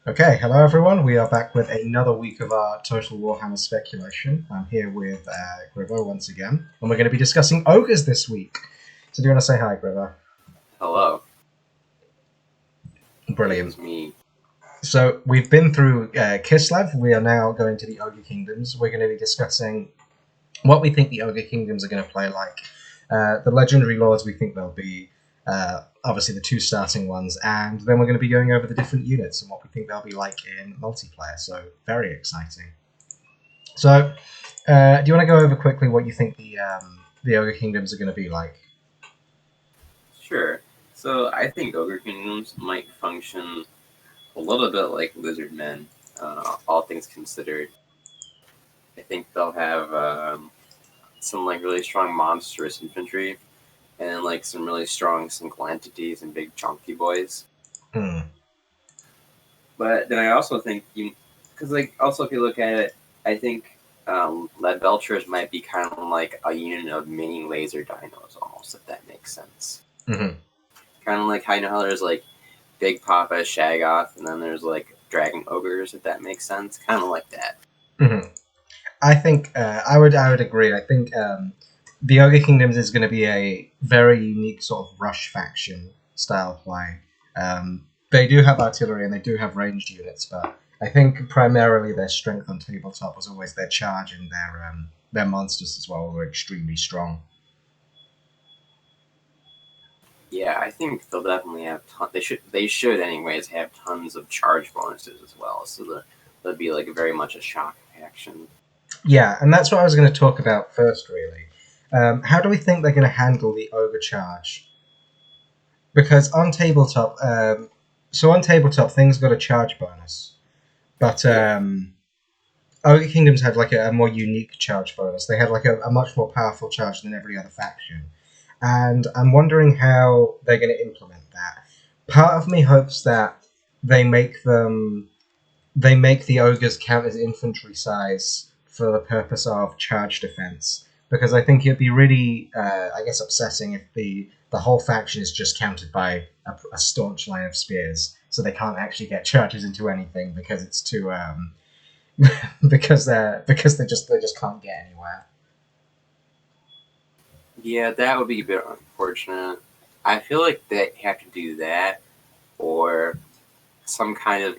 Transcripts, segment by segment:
Okay, hello everyone. We are back with another week of our Total Warhammer speculation. I'm here with Grivo once again, and we're going to be discussing ogres this week. So, do you want to say hi, Grivo? Hello. Brilliant. It's me. So, we've been through Kislev. We are now going to the Ogre Kingdoms. We're going to be discussing what we think the Ogre Kingdoms are going to play like, the legendary lords we think they'll be, obviously the two starting ones, and then we're going to be going over the different units and what we think they'll be like in multiplayer. So very exciting. So, do you want to go over quickly what you think the Ogre Kingdoms are going to be like? Sure. So I think Ogre Kingdoms might function a little bit like Lizard Men, all things considered. I think they'll have some really strong monstrous infantry, and then some really strong single entities and big chunky boys. Hmm. But then I also think because also if you look at it, I think Lead Belchers might be kind of like a unit of mini laser dinos almost, if that makes sense. Mm-hmm. Kind of like how there's Big Papa, Shaggoth, and then there's Dragon Ogres, if that makes sense. Kind of like that. Mm-hmm. I think I would agree. I think the Ogre Kingdoms is going to be a very unique sort of rush faction style play. They do have artillery and they do have ranged units, but I think primarily their strength on tabletop was always their charge and their monsters as well were extremely strong. Yeah, I think they'll definitely have they should anyways have tons of charge bonuses as well. So they'll be very much a shock action. Yeah, and that's what I was going to talk about first, really. How do we think they're going to handle the ogre charge? Because on tabletop, on tabletop things got a charge bonus, but Ogre Kingdoms had a more unique charge bonus. They had a much more powerful charge than every other faction, and I'm wondering how they're going to implement that. Part of me hopes that they make the ogres count as infantry size for the purpose of charge defense, because I think it'd be really, upsetting if the whole faction is just countered by a staunch line of spears, so they can't actually get charges into anything because it's too because they just can't get anywhere. Yeah, that would be a bit unfortunate. I feel like they have to do that, or some kind of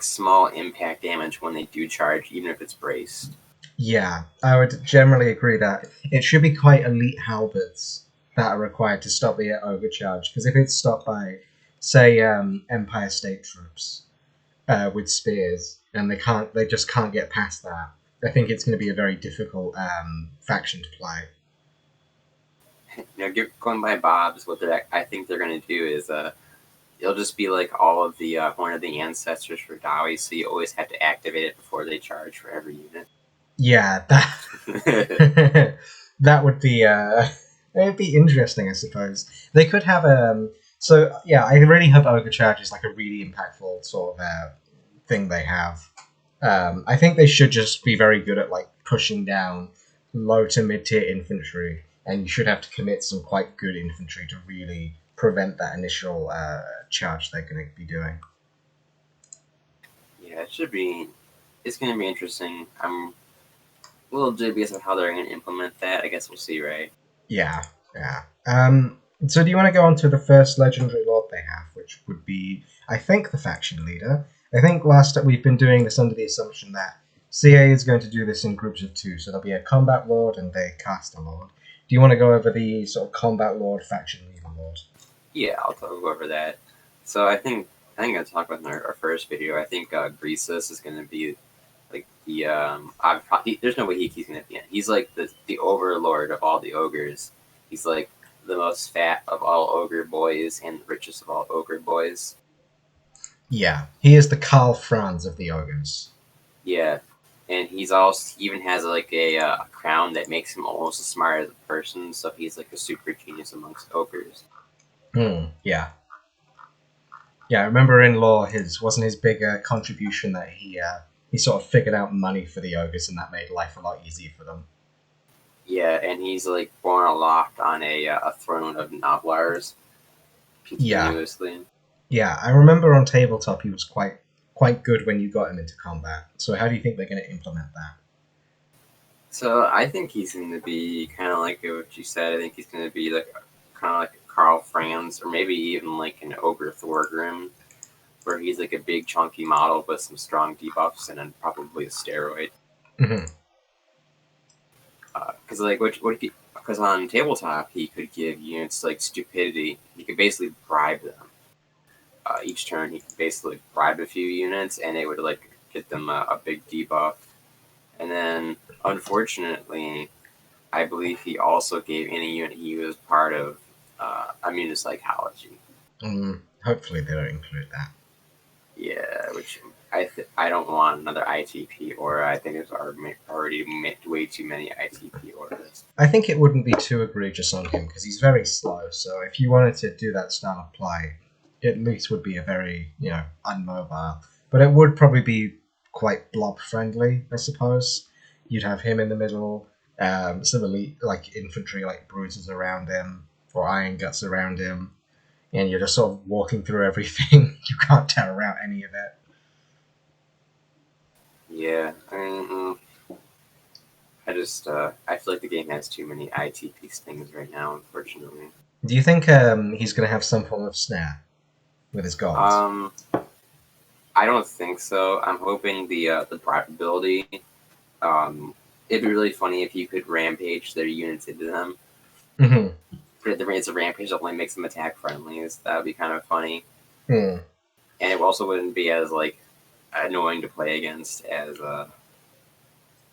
small impact damage when they do charge, even if it's braced. Yeah, I would generally agree that it should be quite elite halberds that are required to stop the ogre charge. Because if it's stopped by, say, Empire State troops with spears, and they just can't get past that, I think it's going to be a very difficult faction to play. Going by Bob's, I think they're going to do is it'll just be like all of the Horn of the Ancestors for Dawi, so you always have to activate it before they charge for every unit. Yeah, that that would be it'd be interesting, I suppose. They could have so yeah, I really hope Ogre Charge is a really impactful sort of thing they have. I think they should just be very good at pushing down low to mid tier infantry, and you should have to commit some quite good infantry to really prevent that initial charge they're going to be doing. Yeah, it's going to be interesting. I'm a little dubious of how they're going to implement that. I guess we'll see, right? Yeah, yeah. So do you want to go on to the first legendary lord they have, which would be, I think, the faction leader? I think we've been doing this under the assumption that CA is going to do this in groups of two, so there'll be a combat lord and a caster lord. Do you want to go over the sort of combat lord, faction leader lord? Yeah, I'll talk over that. So I think I talked about in our first video. I think Greasus is going to be there's no way he's going to be in. He's the overlord of all the ogres. He's the most fat of all ogre boys and the richest of all ogre boys. Yeah, he is the Karl Franz of the ogres. Yeah, and he even has a crown that makes him almost as smart as a person. So he's a super genius amongst ogres. Yeah. Yeah, I remember in lore wasn't his big contribution that he sort of figured out money for the ogres, and that made life a lot easier for them. Yeah, and he's born aloft on a throne of Noblars continuously. Yeah, I remember on tabletop he was quite quite good when you got him into combat. So how do you think they're going to implement that? So I think he's going to be kind of like what you said. I think he's going to be like kind of like a Carl Franz, or maybe even like an Ogre Thorgrim, where he's like a big chunky model with some strong debuffs and then probably a steroid. Mm-hmm. Because because on tabletop he could give units like stupidity. He could basically bribe them. Each turn he could basically bribe a few units, and it would like get them a big debuff. And then, unfortunately, I believe he also gave any unit he was part of immune to psychology. Hopefully they don't include that. Yeah, which I don't want another ITP aura. I think there's already way too many ITP auras. I think it wouldn't be too egregious on him because he's very slow. So if you wanted to do that style of play, it at least would be a very unmobile. But it would probably be quite blob friendly, I suppose. You'd have him in the middle, some elite like infantry like bruisers around him or iron guts around him, and you're just sort of walking through everything. You can't tear out any of it. Yeah, I mean, I feel like the game has too many ITP things right now, unfortunately. Do you think he's going to have some form of snare with his gold? I don't think so. I'm hoping the bribe ability. It'd be really funny if you could rampage their units into them. Mm-hmm. It's a rampage that only makes them attack friendly. That would be kind of funny. Mm. And it also wouldn't be as like annoying to play against as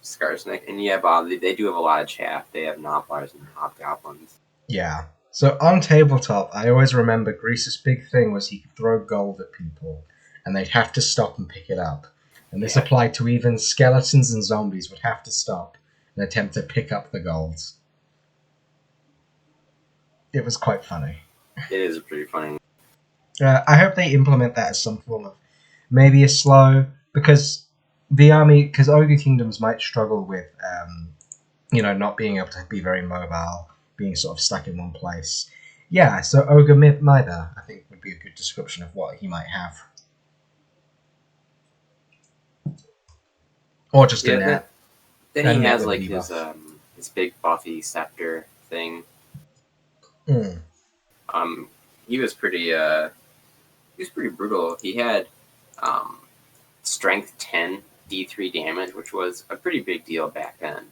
Skarsnik. And yeah, Bob, they do have a lot of chaff. They have Noblars and Hobgoblins. Yeah. So on tabletop, I always remember Grease's big thing was he could throw gold at people, and they'd have to stop and pick it up. And this applied to even skeletons and zombies would have to stop and attempt to pick up the gold. It was quite funny. It is pretty funny. I hope they implement that as some form of maybe a slow, because the army, because Ogre Kingdoms might struggle with, not being able to be very mobile, being sort of stuck in one place. Yeah, so Ogre Mither, I think, would be a good description of what he might have. Or just a net. Then he has like his big buffy scepter thing. Mm. He was pretty brutal. He had strength 10 D3 damage, which was a pretty big deal back then.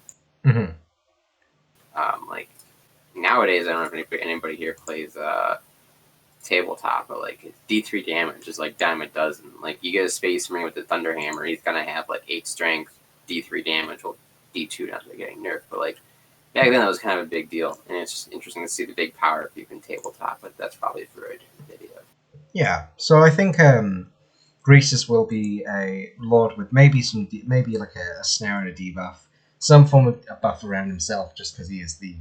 Mm-hmm. Like nowadays, I don't know if anybody here plays tabletop, but like D3 damage is like dime a dozen. Like you get a Space Marine with the Thunder Hammer, he's gonna have like 8 strength, D3 damage. Well, D2 now they're getting nerfed, but like back then that was kind of a big deal, and it's just interesting to see the big power of people in tabletop. But that's probably for a different video. Yeah, so I think Greases will be a lord with maybe like a snare and a debuff, some form of a buff around himself, just because he is the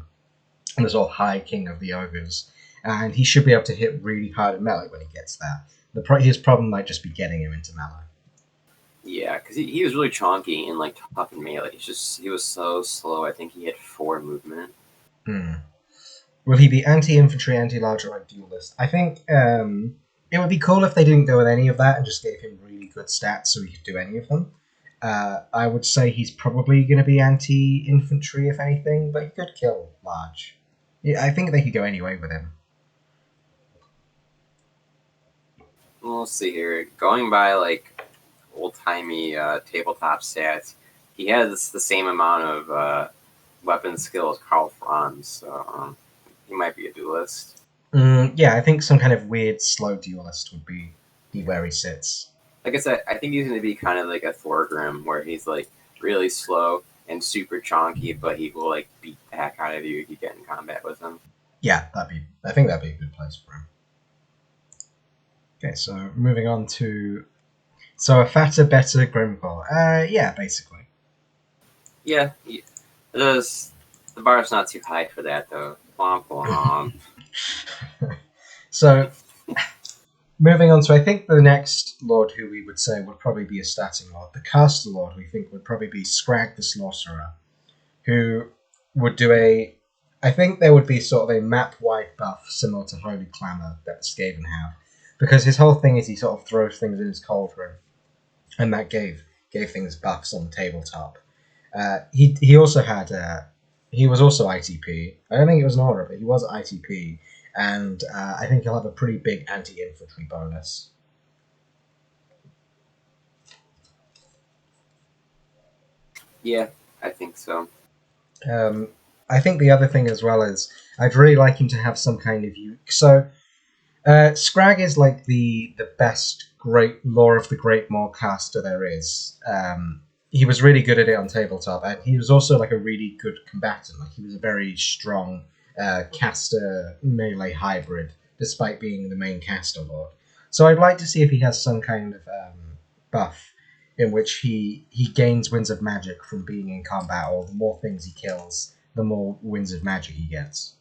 sort of high king of the ogres, and he should be able to hit really hard in melee when he gets that. His problem might just be getting him into melee. Yeah, because he was really chonky and like tough in melee. He was so slow. I think he had 4 movement. Will he be anti-infantry, anti-large, or duelist? I think it would be cool if they didn't go with any of that and just gave him really good stats so he could do any of them. I would say he's probably going to be anti-infantry, if anything, but he could kill large. Yeah, I think they could go any way with him. We'll see here. Going by like old-timey tabletop stats, he has the same amount of weapon skill as Carl Franz, so he might be a duelist. Yeah, I think some kind of weird slow duelist would be where he sits. Like I said, I think he's going to be kind of like a Thorgrim, where he's like really slow and super chonky, but he will like beat the heck out of you if you get in combat with him. Yeah, I think that'd be a good place for him. Okay, so moving on to a fatter, better Grimcore. Yeah, basically. Yeah, the bar's not too high for that though. Womp womp. So, moving on to, I think the next Lord who we would say would probably be a starting Lord, the Caster Lord, we think would probably be Scrag the Slaughterer, who would do I think there would be sort of a map-wide buff similar to Holy Clamour that the Skaven have, because his whole thing is he sort of throws things in his cauldron, and that gave things buffs on the tabletop. He also had he was also ITP. I don't think it was an aura, but he was ITP, and I think he'll have a pretty big anti-infantry bonus. Yeah, I think so. I think the other thing as well is I'd really like him to have some kind of Scrag is like the best great Lore of the Great Maw caster there is. He was really good at it on tabletop, and he was also like a really good combatant. Like he was a very strong caster melee hybrid, despite being the main caster lord. So I'd like to see if he has some kind of buff in which he gains winds of magic from being in combat, or the more things he kills, the more winds of magic he gets.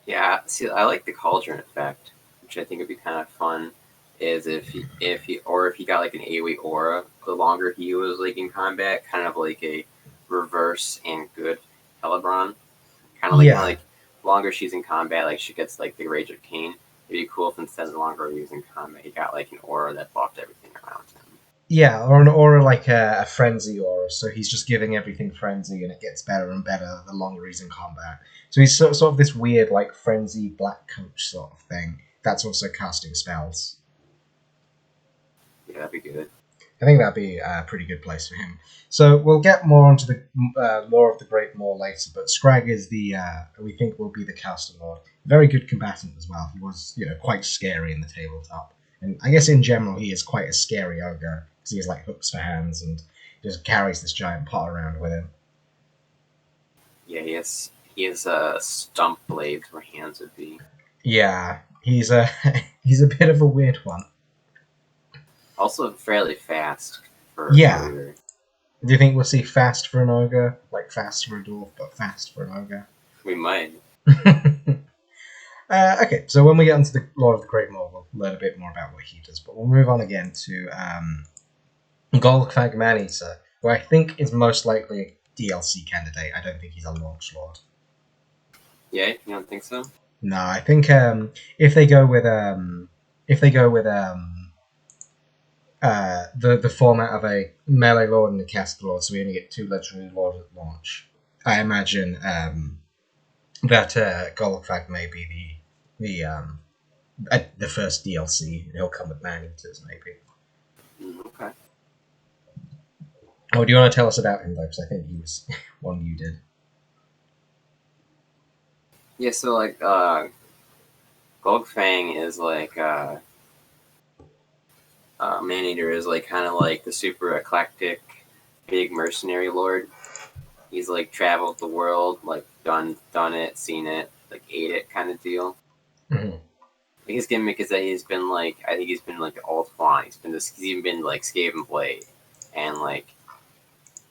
Yeah, see, I like the cauldron effect, which I think would be kind of fun. Is if he got like an 8-weight aura, the longer he was like in combat, kind of like a reverse and good Helibron. Kind of like longer she's in combat, like she gets like the Rage of Cain. It'd be cool if instead of the longer he was in combat, he got like an aura that buffed everything around him. Yeah, or an aura like a frenzy aura, so he's just giving everything frenzy, and it gets better and better the longer he's in combat. So he's sort of this weird like frenzy black coach sort of thing. That's also casting spells. Yeah, that'd be good. I think that'd be a pretty good place for him. So we'll get more onto the lore of the Great Maw later, but Scrag is we think will be the caster lord. Very good combatant as well. He was quite scary in the tabletop, and I guess in general he is quite a scary ogre because he has like hooks for hands and just carries this giant pot around with him. Yeah, he has stump blades where hands would be. Yeah, he's a he's a bit of a weird one. Also fairly fast for Yeah. ogre. Do you think we'll see fast for an ogre, like fast for a dwarf, but fast for an ogre? We might. Okay, so when we get into the Lord of the Great Maw, we'll learn a bit more about what he does. But we'll move on again to Golgfag Maneater, who I think is most likely a DLC candidate. I don't think he's a launch lord. Yeah, you don't think so? No, I think if they go with the format of a melee lord and a caster lord, so we only get 2 legendary lords at launch, I imagine that Golgfag may be the first DLC, and he'll come with man-eaters, maybe. Okay. Oh, do you want to tell us about him, though? Because I think he was one you did. Yeah, so like Golgfang is like Maneater is like kind of like the super eclectic big mercenary lord. He's like traveled the world, like done it, seen it, like ate it kind of deal. Mm-hmm. His gimmick is that he's been like the Alt One. He's even been like Skaven Blade, and like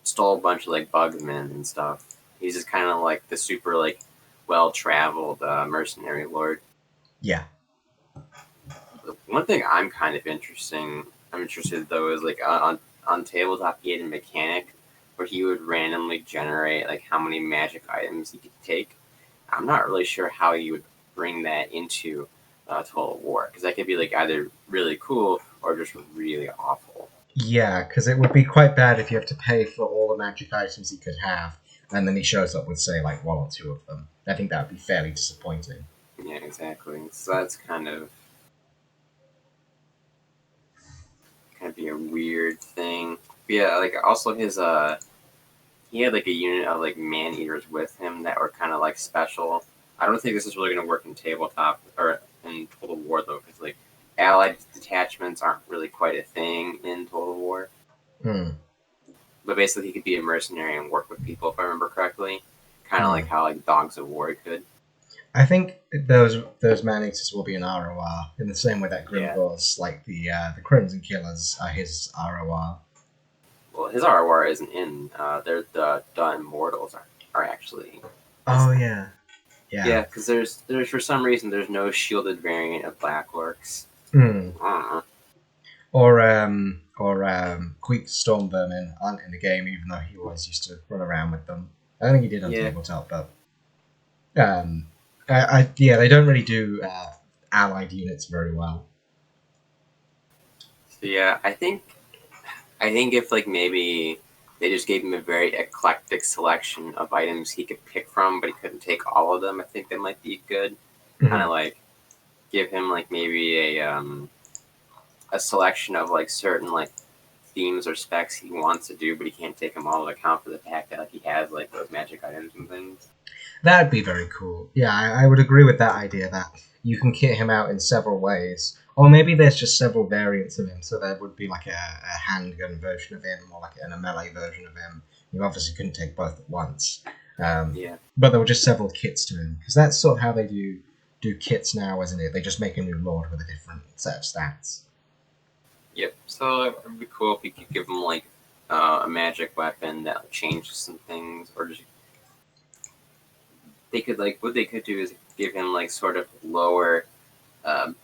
stole a bunch of like Bugmen and stuff. He's just kind of like the super like well traveled mercenary lord. Yeah. One thing I'm kind of interested though is like on tabletop he had a mechanic where he would randomly generate like how many magic items he could take. I'm not really sure how you would bring that into Total War, because that could be like either really cool or just really awful. Yeah, because it would be quite bad if you have to pay for all the magic items he could have, and then he shows up with, say, like 1 or 2 of them. I think that would be fairly disappointing. Yeah, exactly. So that's kind of be a weird thing. But yeah, like also his he had like a unit of like man eaters with him that were kind of like special. I don't think this is really going to work in tabletop or in Total War though, because like allied detachments aren't really quite a thing in Total War. But basically, he could be a mercenary and work with people, if I remember correctly. Kind of like how like Dogs of War could. I think those man-eaters will be an ROR in the same way that Grimgors, like the Crimson Killers, are his ROR. Well, his ROR isn't in. They're the Immortals are actually. Oh yeah. Yeah, because there's for some reason there's no shielded variant of Black Orcs. Or Quick Storm Vermin aren't in the game, even though he always used to run around with them. I don't think he did on tabletop, but they don't really do allied units very well. So yeah, I think if like maybe they just gave him a very eclectic selection of items he could pick from, but he couldn't take all of them, I think that might be good. Kind of Mhm. like give him like maybe a selection of like certain like themes or specs he wants to do, but he can't take them all to account for the fact that like he has like those magic items and things. That'd be very cool. Yeah, I would agree with that idea that you can kit him out in several ways. Or maybe there's just several variants of him, so there would be like a handgun version of him or like a melee version of him. You obviously couldn't take both at once. Yeah. But there were just several kits to him. Because that's sort of how they do kits now, isn't it? They just make a new lord with a different set of stats. Yep. So it would be cool if you could give him like a magic weapon that changes some things, or just they could like what they could do is give him like sort of lower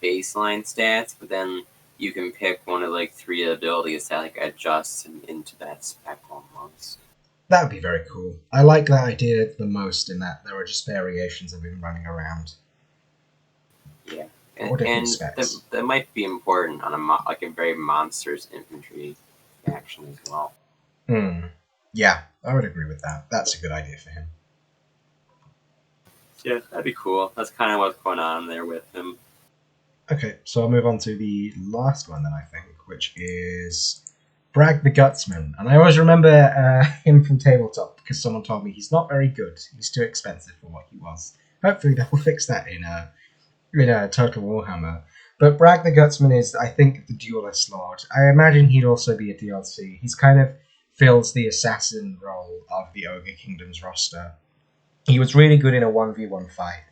baseline stats, but then you can pick one of like three abilities that like adjusts into that spec almost. That would be very cool. I like that idea the most in that there are just variations of him running around. Yeah, Or different and that, specs. that might be important on like a very monsters infantry faction as well. Hmm. Yeah, I would agree with that. That's a good idea for him. Yeah, that'd be cool. That's kind of what's going on there with him. Okay, so I'll move on to the last one then, I think, which is Bragg the Gutsman. And I always remember him from Tabletop because someone told me he's not very good. He's too expensive for what he was. Hopefully they'll fix that in Total Warhammer. But Bragg the Gutsman is, I think, the Duelist Lord. I imagine he'd also be a DLC. He's kind of fills the assassin role of the Ogre Kingdom's roster. He was really good in a 1v1 fight.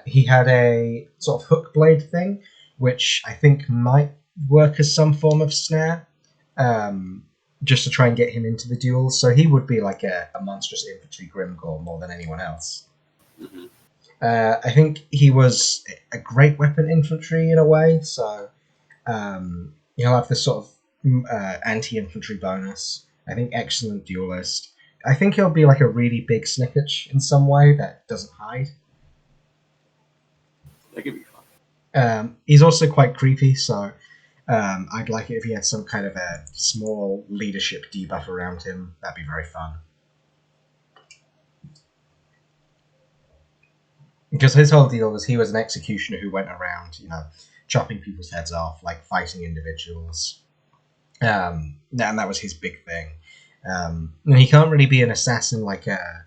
He had a sort of hook blade thing, which I think might work as some form of snare, just to try and get him into the duels. So he would be like a monstrous infantry Grimgore more than anyone else. Mm-hmm. I think he was a great weapon infantry in a way, so he'll have this sort of anti-infantry bonus. I think excellent duelist. I think he'll be like a really big Snicketch in some way that doesn't hide. That could be fun. He's also quite creepy, so I'd like it if he had some kind of a small leadership debuff around him. That'd be very fun. Because his whole deal was he was an executioner who went around, chopping people's heads off, like fighting individuals. And that was his big thing. And he can't really be an assassin like a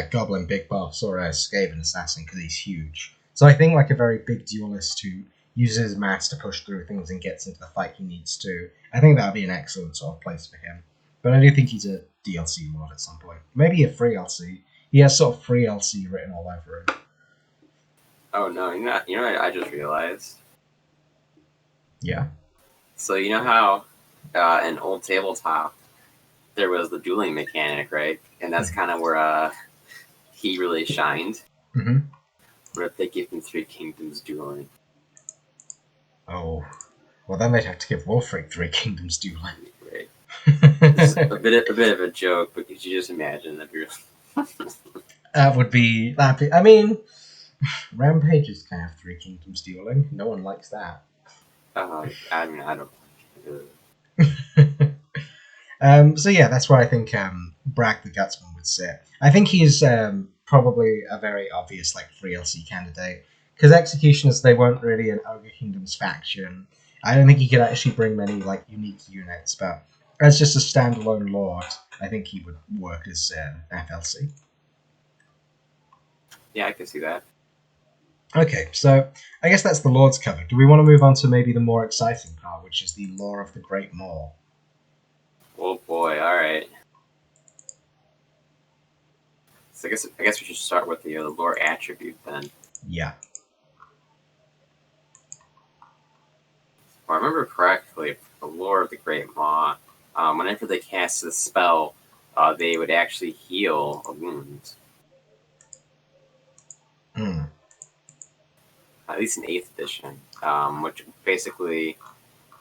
Goblin Big Boss or a Skaven assassin because he's huge. So I think like a very big duelist who uses his mass to push through things and gets into the fight he needs to. I think that would be an excellent sort of place for him. But I do think he's a DLC lord at some point. Maybe a free LC. He has sort of free LC written all over him. Oh no, you know what I just realized? Yeah. So you know how in old tabletop there was the dueling mechanic, right? And that's kind of where he really shined. Mm-hmm. What if they give him Three Kingdoms dueling? Oh. Well, then they'd have to give Wolfric Three Kingdoms dueling. Right. It's a bit of a joke, but could you just imagine that you're That'd be. I mean, Rampages can have Three Kingdoms dueling. No one likes that. I mean, I don't. So yeah, that's where I think Bragg the Gutsman would sit. I think he's probably a very obvious like free LC candidate because executioners they weren't really an Ogre Kingdoms faction. I don't think he could actually bring many like unique units, but as just a standalone lord, I think he would work as FLC. Yeah, I can see that. Okay, so I guess that's the lords covered. Do we want to move on to maybe the more exciting part, which is the lore of the Great Maw? Oh boy! All right. So I guess we should start with the lore attribute then. Yeah. If I remember correctly, the lore of the Great Maw, whenever they cast a spell, they would actually heal a wound. Mm. At least in 8th edition, which basically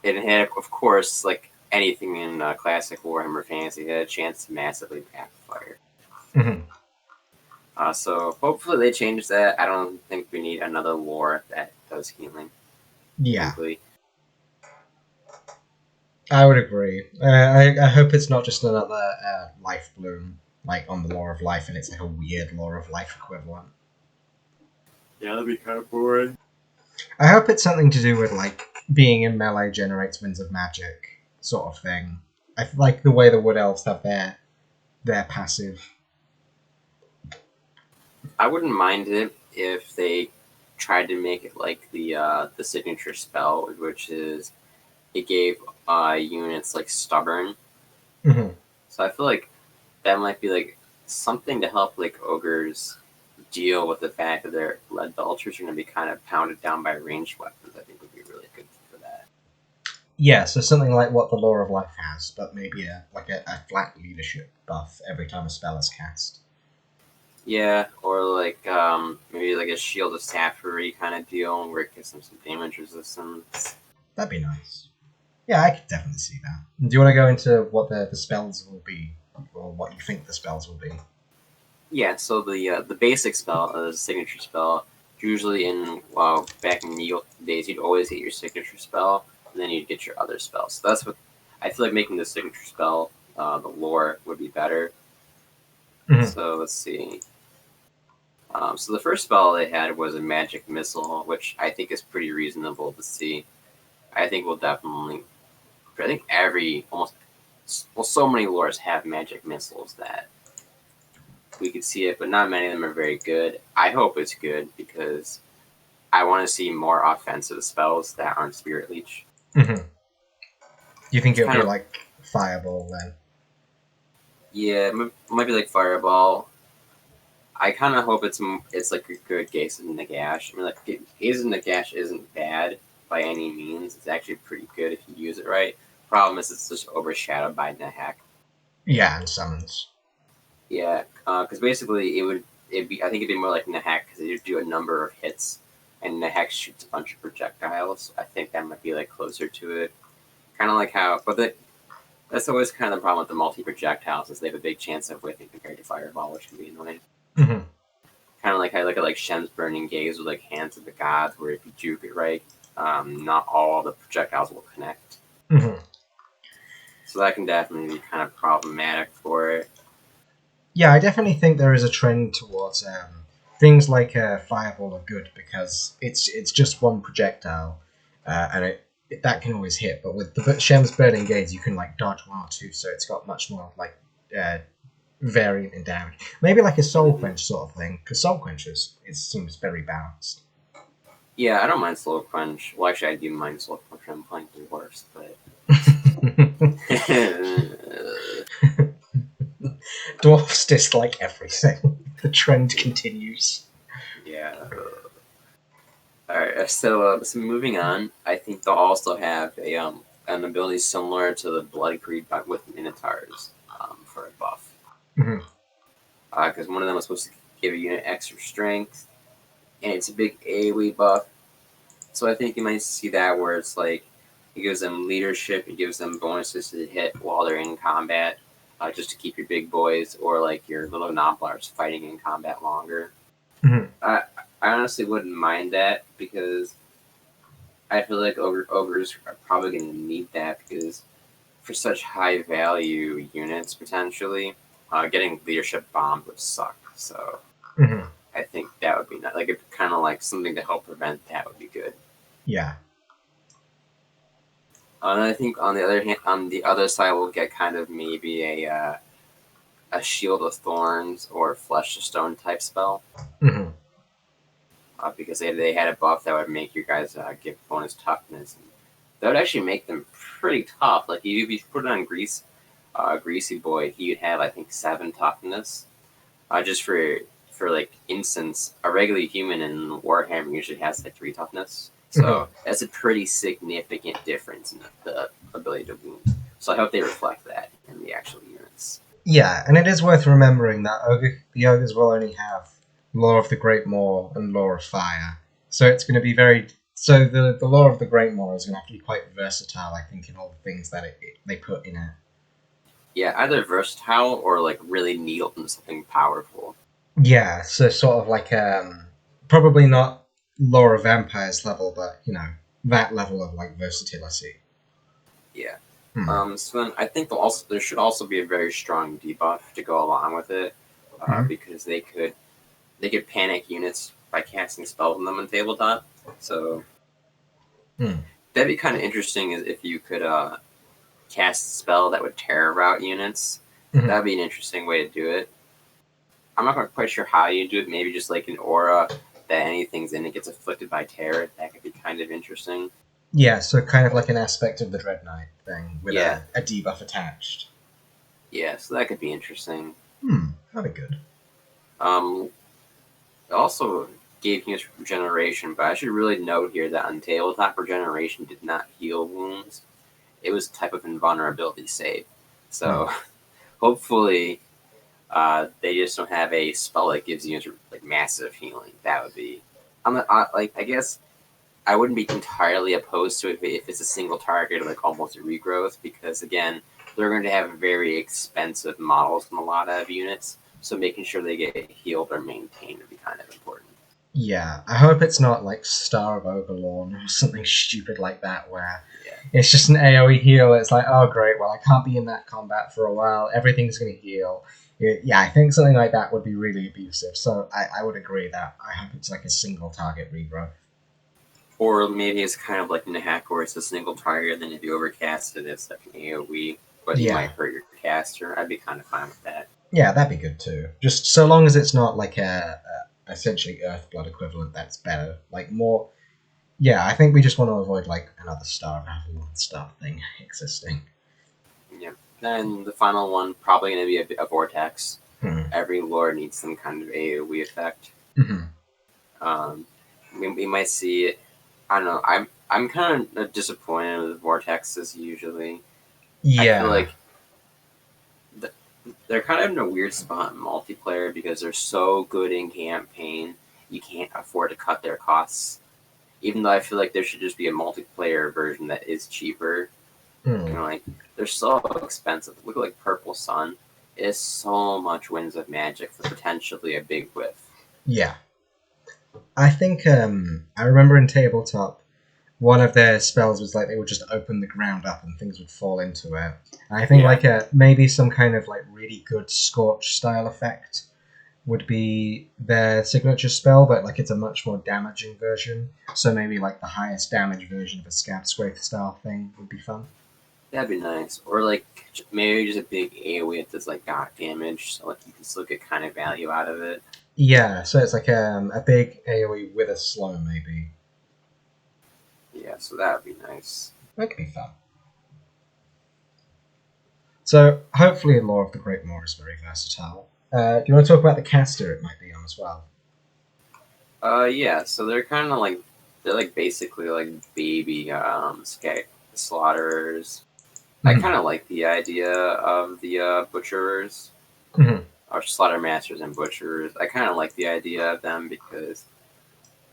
it had, of course, like anything in classic Warhammer Fantasy, it had a chance to massively backfire. Mm-hmm. So hopefully they change that. I don't think we need another lore that does healing. Yeah. Simply. I would agree. I hope it's not just another life bloom, like on the Law of Life, and it's like a weird Law of Life equivalent. Yeah, that'd be kind of boring. I hope it's something to do with like being in melee generates winds of magic sort of thing. I like the way the Wood Elves have their passive. I wouldn't mind it if they tried to make it like the signature spell, which is it gave units like stubborn. Mm-hmm. So I feel like that might be like something to help like ogres deal with the fact that their lead belchers are going to be kind of pounded down by ranged weapons. I think would be really good for that. Yeah, so something like what the Law of Life has, but maybe a flat leadership buff every time a spell is cast. Yeah, or like maybe like a shield of Sapphire kind of deal where it gives them some damage resistance. That'd be nice. Yeah, I could definitely see that. Do you want to go into what the spells will be, or what you think the spells will be? Yeah, so the basic spell, the signature spell, usually in back in the days, you'd always get your signature spell, and then you'd get your other spells. So that's what I feel like making the signature spell, the lore would be better. Mm-hmm. So let's see. So the first spell they had was a magic missile, which I think is pretty reasonable to see. I think we'll definitely. I think so many lores have magic missiles that we could see it, but not many of them are very good. I hope it's good because I want to see more offensive spells that aren't Spirit Leech. Mm-hmm. Do you think it'll be like Fireball then? Yeah, it might be like Fireball. I kind of hope it's like a good Gaze of Nagash. I mean, like Gaze of Nagash isn't bad by any means. It's actually pretty good if you use it right. Problem is, it's just overshadowed by Nahak. Yeah, and summons. Yeah, because basically it'd be I think it'd be more like Nahak because they do a number of hits, and Nahak shoots a bunch of projectiles. I think that might be like closer to it. Kind of like how, that's always kind of the problem with the multi projectiles is they have a big chance of whiffing compared to Fireball, which can be annoying. Mm-hmm. Kind of like how I look at like Shem's Burning Gaze with like Hands of the Gods, where if you juke it right, not all the projectiles will connect. Mm-hmm. So that can definitely be kind of problematic for it. Yeah, I definitely think there is a trend towards things like Fireball are good because it's just one projectile, and that can always hit. But with the Shem's Burning Gaze, you can like dodge one or two, so it's got much more like variant in damage. Maybe like a Soul Quench sort of thing, because Soul Quench it seems very balanced. Yeah, I don't mind Soul Quench. Well, actually, I do mind Soul Quench. I'm playing the worst, but. Dwarfs dislike everything. The trend continues. Yeah. Alright, so moving on, I think they'll also have an ability similar to the Blood Creed but with Minotaurs for a buff. Because one of them was supposed to give a unit extra strength, and it's a big AoE buff. So I think you might see that where it's like it gives them leadership, it gives them bonuses to hit while they're in combat, just to keep your big boys or like your little Noblars fighting in combat longer. Mm-hmm. I honestly wouldn't mind that because I feel like ogres are probably going to need that because for such high value units potentially, getting leadership bombed would suck. So I think that would be nice. Like kind of like something to help prevent that would be good. Yeah. And I think on the other hand, on the other side, we'll get kind of maybe a Shield of Thorns or Flesh of Stone type spell. Mm-hmm. Because they had a buff that would make your guys give bonus toughness. And that would actually make them pretty tough. Like if you put it on Greasy Boy, he would have I think 7 toughness. Just for like instance, a regular human in Warhammer usually has like 3 toughness. So that's a pretty significant difference in the ability to wound. So I hope they reflect that in the actual units. Yeah, and it is worth remembering that the ogres will only have Law of the Great Maw and Law of Fire. So it's going to be very... So the Law of the Great Maw is going to have to be quite versatile, I think, in all the things that they put in it. Yeah, either versatile or like really needle into something powerful. Yeah, so sort of like probably not Law of Vampires level, but that level of like versatility. Yeah. Hmm. So then I think there should also be a very strong debuff to go along with it, Hmm. because they could panic units by casting spells on them on tabletop. So Hmm. that'd be kind of interesting if you could cast a spell that would terror route units. Hmm. That'd be an interesting way to do it. I'm not quite sure how you do it. Maybe just like an aura that anything's in it gets afflicted by terror. That could be kind of interesting. Yeah, so kind of like an aspect of the Dread Knight thing with Yeah, a debuff attached. yeah. So that could be interesting. That'd be good. It also gave units regeneration, but I should really note here that on tabletop regeneration did not heal wounds. It was a type of invulnerability save. So hopefully they just don't have a spell that gives you like massive healing. That would be. I guess I wouldn't be entirely opposed to it if it's a single target or like almost a regrowth, because again they're going to have very expensive models in a lot of units, so making sure they get healed or maintained would be kind of important. Yeah, I hope it's not like Star of Overlorn or something stupid like that where Yeah. it's just an AoE heal. It's like, oh great, well I can't be in that combat for a while. Everything's going to heal. Yeah, I think something like that would be really abusive. So I would agree that I hope it's like a single target regrowth. Or maybe it's kind of like in the hack where it's a single target, then if you overcast it, it's like an AoE, but you Yeah, might hurt your caster. I'd be kind of fine with that. yeah, that'd be good too. Just so long as it's not like a essentially Earthblood equivalent, that's better. Like more. Yeah, I think we just want to avoid like another Star of Avalon Star thing existing. Yeah. Then the final one, probably going to be a vortex. Hmm. Every lore needs some kind of AoE effect. Mm-hmm. Um, we might see it. I don't know. I'm kind of disappointed with vortexes usually. I feel Yeah, like they're kind of in a weird spot in multiplayer because they're so good in campaign. You can't afford to cut their costs. Even though I feel like there should just be a multiplayer version that is cheaper. Hmm. Like they're so expensive. Look at like Purple Sun. It is so much Winds of Magic for potentially a big whiff. Yeah. I think I remember in tabletop one of their spells was like they would just open the ground up and things would fall into it. And I think Yeah. like maybe some kind of like really good scorch style effect would be their signature spell, but like it's a much more damaging version. So maybe like the highest damage version of a Scab Scrape style thing would be fun. That'd be nice. Or like maybe just a big AoE that does like dot damage, so like you can still get kind of value out of it. Yeah, so it's like a big AoE with a slow maybe. Yeah, so that would be nice. That could be fun. So hopefully Lore of the Great Moor is very versatile. Do you want to talk about the caster it might be on as well? Yeah, so they're kind of like they're like basically like baby slaughterers. I kind of like the idea of the butcherers, Mm-hmm. or slaughter masters and butcherers. I kind of like the idea of them because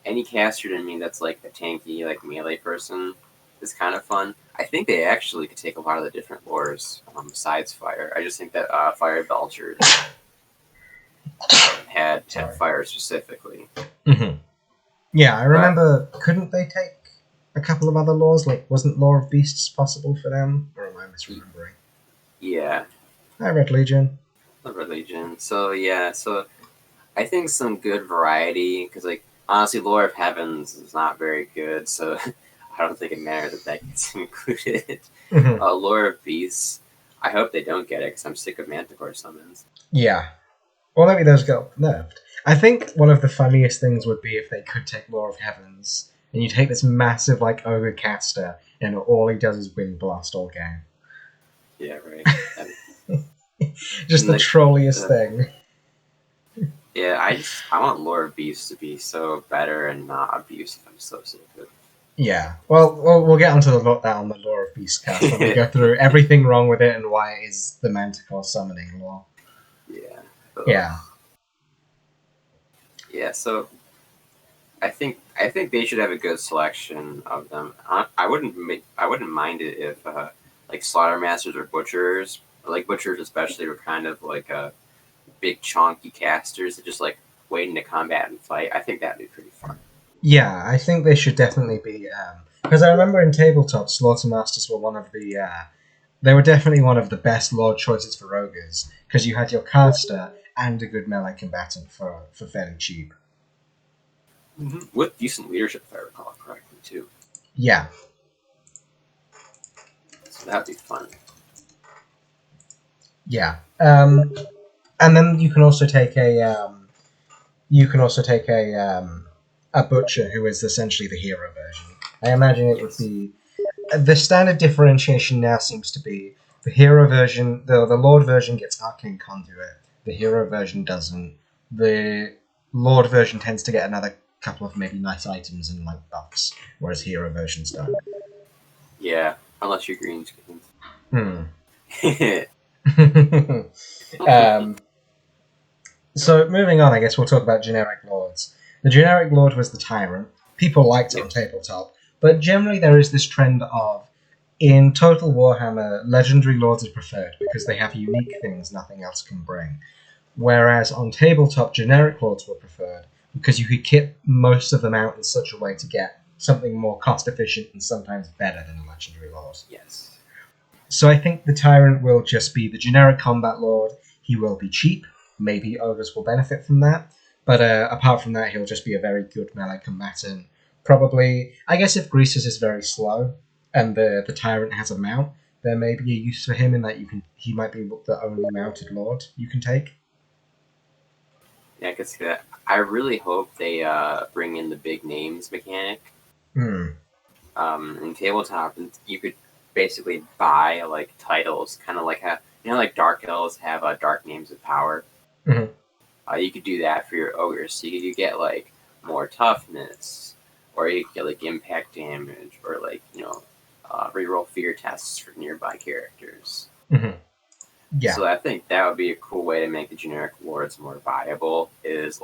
any caster to me that's like a tanky like melee person is kind of fun. I think they actually could take a lot of the different lores besides fire. I just think that fire belchers had fire specifically. Mm-hmm. Yeah, I remember. Couldn't they take a couple of other laws? Like, wasn't Law of Beasts possible for them? Or am I misremembering? Yeah. Hi, Red Legion. The religion. So yeah, so I think some good variety because like honestly, Lore of Heavens is not very good, so I don't think it matters that gets included. Mm-hmm. Lore of Beasts. I hope they don't get it because I'm sick of Manticore summons. Yeah. Well, maybe those got nerfed. I think one of the funniest things would be if they could take Law of Heavens and you take this massive like ogre caster and all he does is wind blast all game. Yeah, right. Just the trolliest thing. Yeah, I want Lore of Beasts to be so better and not abusive. I'm so sick of it. Yeah. Well, we'll get onto that on the Lore of Beast cast when we go through everything wrong with it and why it is the Manticore summoning law. Yeah. Yeah. Yeah. So I think they should have a good selection of them. I wouldn't mind it if like slaughter masters or butchers, like butchers especially, were kind of like a big chunky casters that just like wait into combat and fight. I think that'd be pretty fun. Yeah, I think they should definitely be because I remember in tabletop, Slaughter Masters were one of the They were definitely one of the best lord choices for ogres, because you had your caster and a good melee combatant for fairly cheap. With decent leadership, if I recall correctly, too. Yeah. So that'd be fun. Yeah. And then you can also take a butcher who is essentially the hero version. I imagine it would be the standard differentiation now seems to be the hero version. The Lord version gets Arcane Conduit. The hero version doesn't. The Lord version tends to get another couple of maybe nice items and like buffs, whereas hero versions don't. Yeah, unless you're green skins. So moving on, I guess we'll talk about generic lords. The generic lord was the tyrant. People liked it on tabletop, but generally there is this trend of, in Total Warhammer, legendary lords are preferred because they have unique things nothing else can bring. Whereas on tabletop, generic lords were preferred because you could kit most of them out in such a way to get something more cost efficient and sometimes better than a legendary lord. Yes. So I think the tyrant will just be the generic combat lord. He will be cheap. Maybe ogres will benefit from that. But apart from that, he'll just be a very good melee combatant. Probably, I guess if Greasus is very slow and the tyrant has a mount, there may be a use for him in that he might be the only mounted lord you can take. Yeah, I can see that. I really hope they bring in the big names mechanic. In tabletop, you could basically buy like titles, kind of like like Dark Elves have Dark Names of Power. You could do that for your ogres, so you could get like more toughness, or you could get like impact damage, or like reroll fear tests for nearby characters. Yeah. So I think that would be a cool way to make the generic lords more viable. Is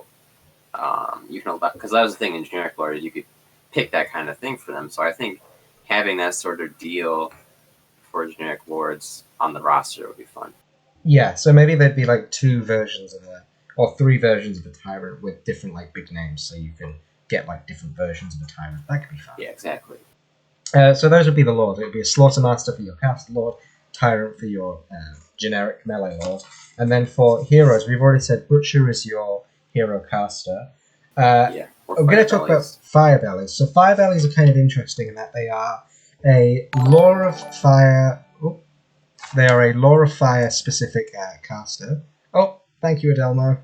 you can, because that was the thing in generic lords, you could pick that kind of thing for them. So I think having that sort of deal for generic lords on the roster would be fun. Yeah, so maybe there'd be like 2 versions of or 3 versions of a tyrant with different like big names, so you can get like different versions of a tyrant. That could be fun. Yeah, exactly. So those would be the lords. It would be a Slaughtermaster for your caster lord, tyrant for your generic melee lord, and then for heroes, we've already said butcher is your hero caster. Yeah. I'm going to talk about fire bellies. So fire bellies are kind of interesting in that they are a Law of Fire. They are a Law of Fire specific caster. Oh, thank you, Adelmo.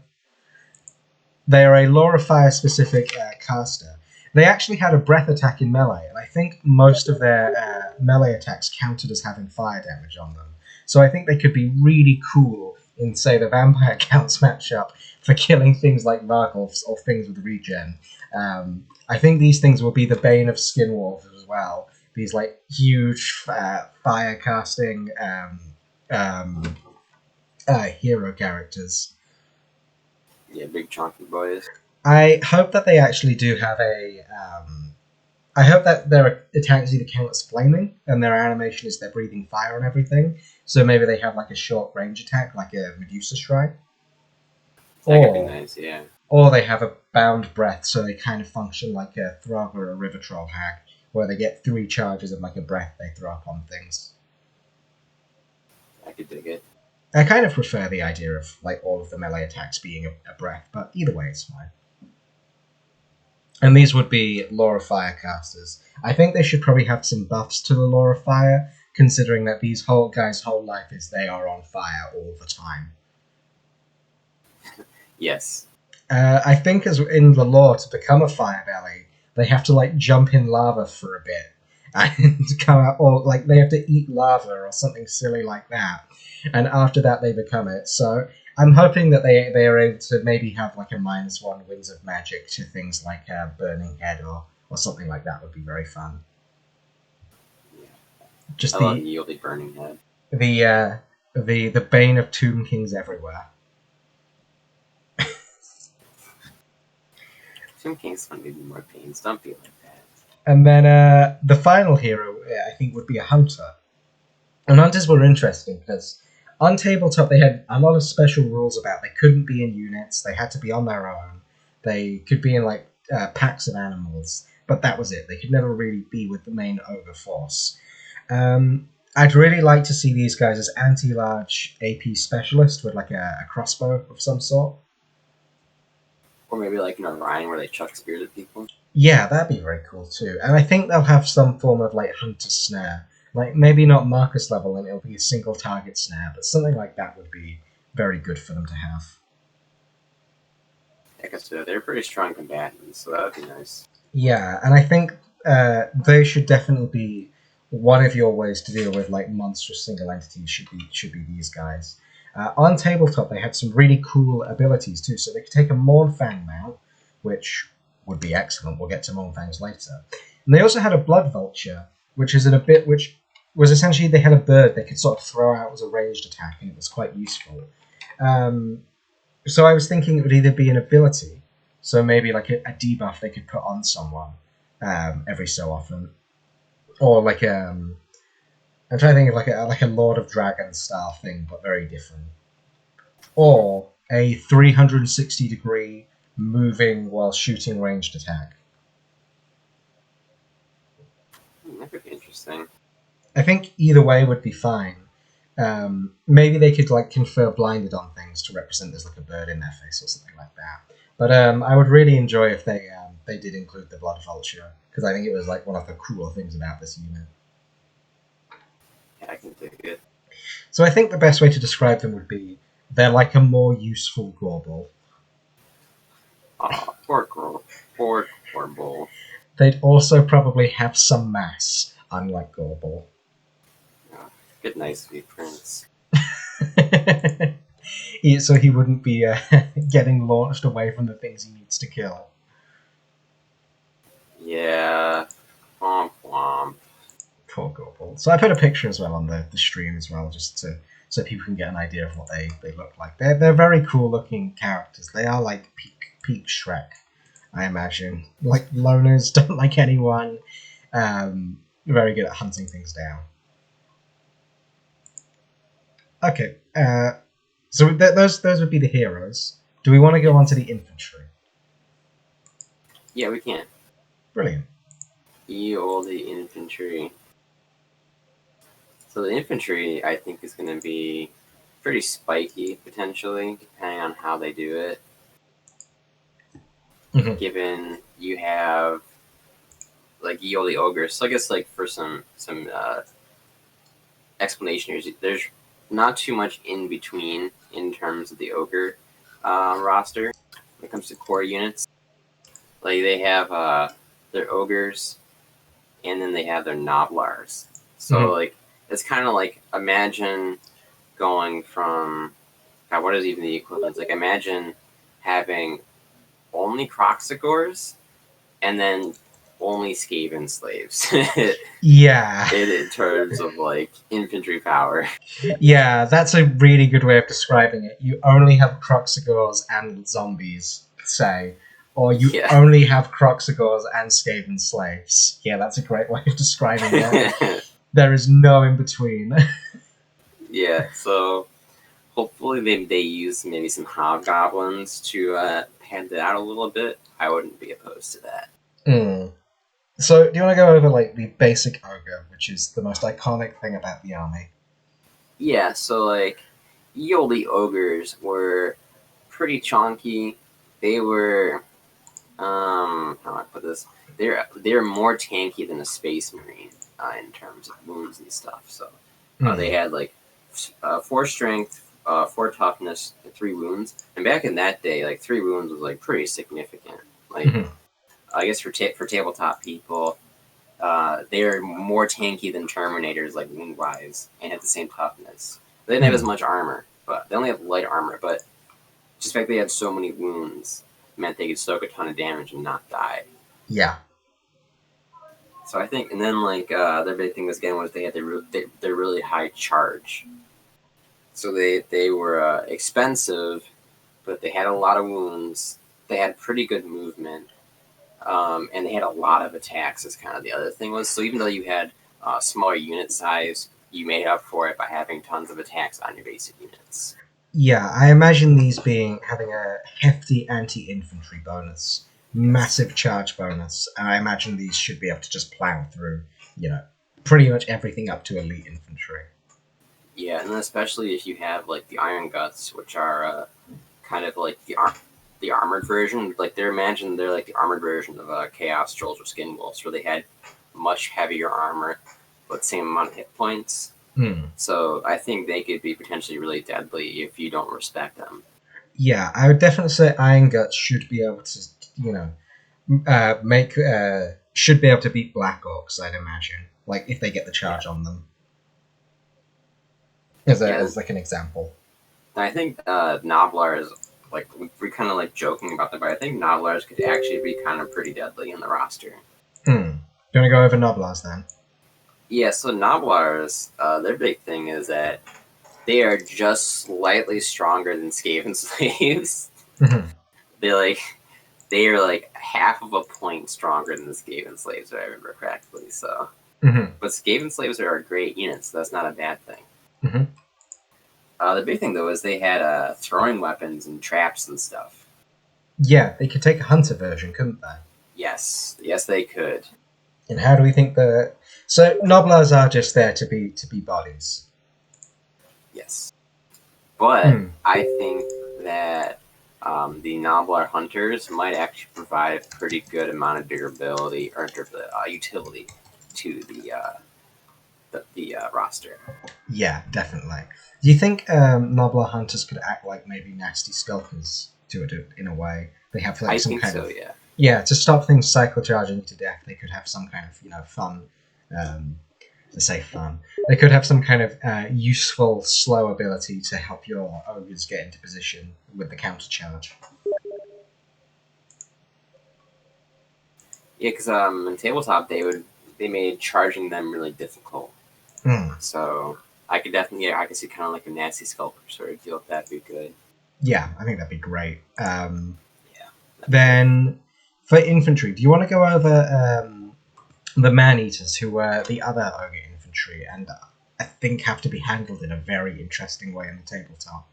They are a Law of Fire specific caster. They actually had a breath attack in melee, and I think most of their melee attacks counted as having fire damage on them. So I think they could be really cool in, say, the Vampire Counts matchup for killing things like Vargulfs or things with regen. I think these things will be the bane of Skinwolves as well. These like huge fire casting hero characters. Yeah, big chunky boys. I hope that they actually do have I hope that their attacks either count as flaming and their animation is they're breathing fire and everything. So maybe they have like a short range attack, like a Medusa Shrine. That could be nice, yeah. Or they have a bound breath, so they kind of function like a Throg or a River Troll hack, where they get 3 charges of like a breath they throw up on things. I could dig it. I kind of prefer the idea of like all of the melee attacks being a breath, but either way it's fine. And these would be Law of Fire casters. I think they should probably have some buffs to the Law of Fire, considering that these guys' whole life is they are on fire all the time. Yes. I think as in the lore, to become a fire belly, they have to like jump in lava for a bit and come out, or like they have to eat lava or something silly like that. And after that, they become it. So I'm hoping that they are able to maybe have like a -1 Winds of Magic to things like Burning Head or something like that would be very fun. Yeah. Just I love Yieldy Burning Head. The bane of Tomb Kings everywhere. Tomb King's gonna give you more pains. Don't be like that. And then the final hero, I think, would be a hunter. And hunters were interesting because on tabletop they had a lot of special rules about they couldn't be in units, they had to be on their own, they could be in like packs of animals, but that was it. They could never really be with the main ogre force. I'd really like to see these guys as anti-large AP specialist with like a crossbow of some sort. Or maybe like in Orion where they chuck spears at people. Yeah, that'd be very cool too. And I think they'll have some form of like hunter snare. Like maybe not Marcus level and it'll be a single target snare, but something like that would be very good for them to have. I guess they're pretty strong combatants, so that would be nice. Yeah, and I think they should definitely be one of your ways to deal with like monstrous single entities. Should be these guys. On tabletop, they had some really cool abilities too. So they could take a Mournfang mount, which would be excellent. We'll get to Mournfangs later. And they also had a Blood Vulture, which is a bit which was essentially they had a bird they could sort of throw out as a ranged attack, and it was quite useful. So I was thinking it would either be an ability, so maybe like a debuff they could put on someone every so often, or like I'm trying to think of like a Lord of Dragons style thing, but very different, or a 360-degree moving while shooting ranged attack. That could be interesting. I think either way would be fine. Maybe they could like confer blinded on things to represent there's like a bird in their face or something like that. But I would really enjoy if they did include the Blood Vulture, because I think it was like one of the cooler things about this unit. Yeah, I can take it. So I think the best way to describe them would be they're like a more useful Gorbel. Poor girl. Poor bull. They'd also probably have some mass, unlike Gorbel. Good night, sweet prince. So he wouldn't be getting launched away from the things he needs to kill. Yeah. Womp womp. Poor Gorbel. So I put a picture as well on the stream as well, just so people can get an idea of what they look like. They're very cool looking characters. They are like peak Shrek, I imagine. Like loners, don't like anyone. Very good at hunting things down. Okay, so those would be the heroes. Do we want to go on to the infantry? Yeah, we can. Brilliant. All the infantry. So the infantry, I think, is going to be pretty spiky, potentially, depending on how they do it. Mm-hmm. Given you have, like, the Ogre. So I guess, like, for some explanation here, there's not too much in between in terms of the Ogre roster when it comes to core units. Like, they have their Ogres, and then they have their Noblars. So, like, it's kind of like, imagine going from, God, what is even the equivalent? Like, imagine having only Croxagores, and then only Skaven slaves. Yeah. in terms of, like, infantry power. Yeah, that's a really good way of describing it. You only have Croxagores and zombies, say. Or you only have Croxagores and Skaven slaves. Yeah, that's a great way of describing it. There is no in between. Yeah, so hopefully they use maybe some hobgoblins to pad it out a little bit. I wouldn't be opposed to that. So, do you want to go over like the basic ogre, which is the most iconic thing about the army? Yeah, so like the ogres were pretty chonky. They were how do I put this? They're more tanky than a space marine in terms of wounds and stuff. So they had like 4 strength, 4 toughness, and 3 wounds. And back in that day, like 3 wounds was like pretty significant. Like I guess for tabletop people, they're more tanky than Terminators, like wound wise, and have the same toughness. They didn't have as much armor, but they only have light armor. But just the fact they had so many wounds meant they could soak a ton of damage and not die. Yeah. So I think, and then like their big thing again was they had their really high charge. So they were expensive, but they had a lot of wounds. They had pretty good movement, and they had a lot of attacks. Is kind of the other thing was. So even though you had smaller unit size, you made up for it by having tons of attacks on your basic units. Yeah, I imagine these having a hefty anti-infantry bonus, massive charge bonus, and I imagine these should be able to just plow through, pretty much everything up to elite infantry. Yeah, and then especially if you have like the Iron Guts, which are kind of like the armored version. Like they're like the armored version of Chaos Trolls or Skin Wolves, where they had much heavier armor but same amount of hit points. Hmm. So I think they could be potentially really deadly if you don't respect them. Yeah, I would definitely say Iron Guts should be able to, you know, make should be able to beat Black Orcs. I'd imagine, like if they get the Yeah, charge on them, as yeah. like an example. I think Noblars, like we're kind of like joking about them, but I think Noblars could actually be kind of pretty deadly in the roster. Hmm. Do you want to go over Noblars then? Yeah, so Noblars, their big thing is that they are just slightly stronger than Skaven slaves. Mm-hmm. they like they are like half of a point stronger than the Skaven slaves, if I remember correctly. So, Mm-hmm. but Skaven slaves are a great unit, so that's not a bad thing. Mm-hmm. The big thing though is they had throwing weapons and traps and stuff. Yeah, they could take a hunter version, couldn't they? Yes, yes, they could. And how do we think the so Noblars are just there to be bodies? Yes, but Hmm. I think that the Noblar hunters might actually provide a pretty good amount of durability or utility to the roster. Yeah, definitely. Do you think Noblar hunters could act like maybe nasty skulkers to it in a way? They have like I some think kind so. of Yeah. to stop things cyclocharging to death. They could have some kind of fun. Um, to say fun, they could have some kind of useful slow ability to help your ogres get into position with the counter charge. Yeah, because in tabletop they made charging them really difficult. Hmm. So I could definitely I could see kind of like a nasty sculptor sort of deal. If that'd be good. Yeah, I think that'd be great. Yeah, that'd be great. Then for infantry, do you want to go over the man eaters, who were the other ogre infantry, and I think have to be handled in a very interesting way on the tabletop